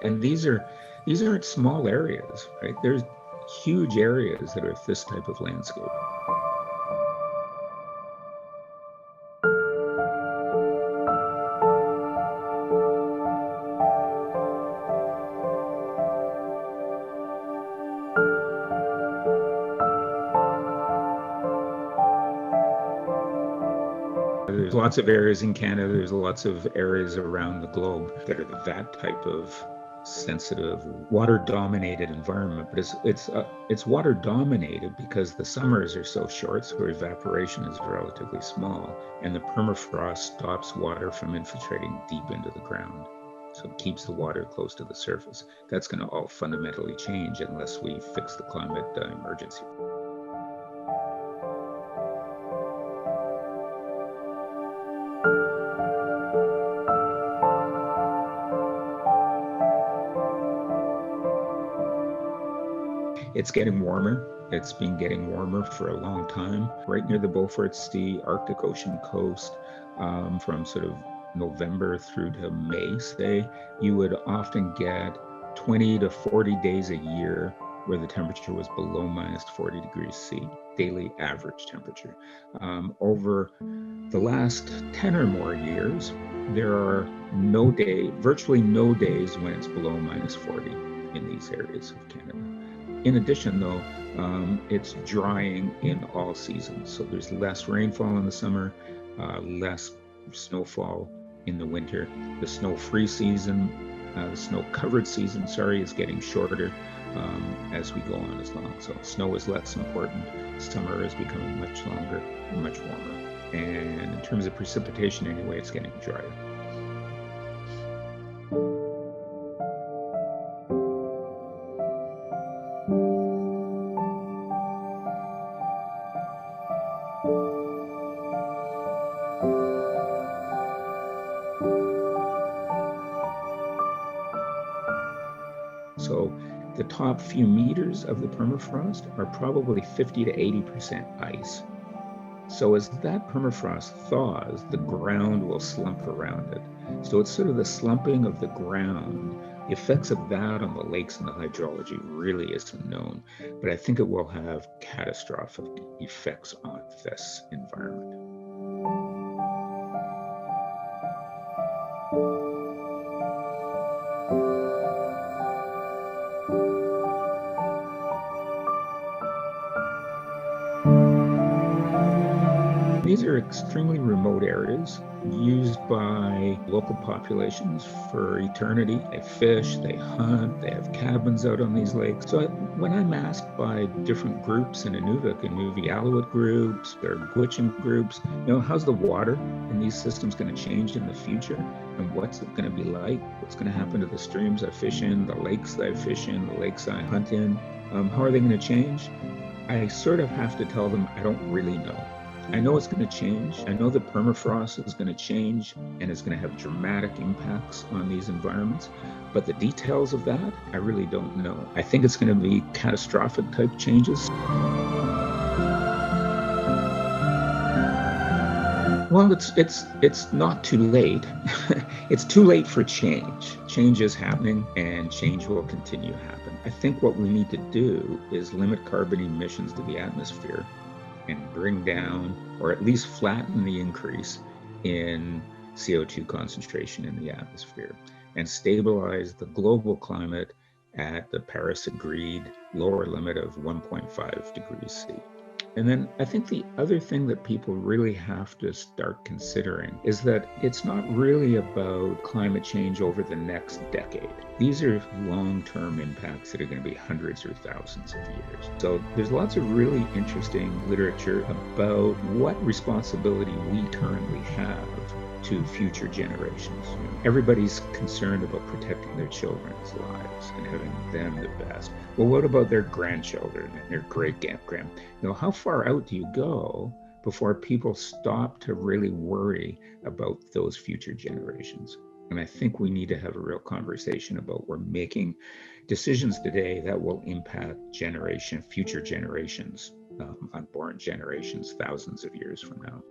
And these aren't small areas, right? There's huge areas that are this type of landscape. There's lots of areas in Canada, there's lots of areas around the globe that are that type of sensitive, water-dominated environment. But it's water-dominated because the summers are so short, so evaporation is relatively small, and the permafrost stops water from infiltrating deep into the ground. So it keeps the water close to the surface. That's going to all fundamentally change unless we fix the climate emergency. It's getting warmer. It's been getting warmer for a long time. Right near the Beaufort Sea, Arctic Ocean coast, from sort of November through to May, say, you would often get 20 to 40 days a year where the temperature was below minus 40 degrees C, daily average temperature. Over the last 10 or more years, there are virtually no days when it's below minus 40 in these areas of Canada. In addition, though, it's drying in all seasons. So there's less rainfall in the summer, less snowfall in the winter. The snow-free season, the snow-covered season, is getting shorter as we go on as long. So snow is less important. Summer is becoming much longer and much warmer. And in terms of precipitation anyway, it's getting drier. So the top few meters of the permafrost are probably 50 to 80% ice. So as that permafrost thaws, the ground will slump around it. So it's sort of the slumping of the ground. The effects of that on the lakes and the hydrology really isn't known, but I think it will have catastrophic effects on this environment. These are extremely remote areas used by local populations for eternity. They fish, they hunt, they have cabins out on these lakes. So when I'm asked by different groups in Inuvik, Inuvialuit groups, or Gwich'in groups, how's the water in these systems going to change in the future? And what's it going to be like? What's going to happen to the streams I fish in, the lakes that I fish in, the lakes I hunt in? How are they going to change? I sort of have to tell them I don't really know. I know it's going to change. I know that permafrost is going to change and is going to have dramatic impacts on these environments. But the details of that, I really don't know. I think it's going to be catastrophic type changes. Well, it's not too late. It's too late for change. Change is happening and change will continue to happen. I think what we need to do is limit carbon emissions to the atmosphere and bring down, or at least flatten the increase in CO2 concentration in the atmosphere, and stabilize the global climate at the Paris agreed lower limit of 1.5 degrees C. And then I think the other thing that people really have to start considering is that it's not really about climate change over the next decade. These are long-term impacts that are going to be hundreds or thousands of years. So there's lots of really interesting literature about what responsibility we currently have to future generations. Everybody's concerned about protecting their children's lives and having them the best. Well, what about their grandchildren and their great-grand? How far out do you go before people stop to really worry about those future generations? And I think we need to have a real conversation about we're making decisions today that will impact future generations unborn generations thousands of years from now.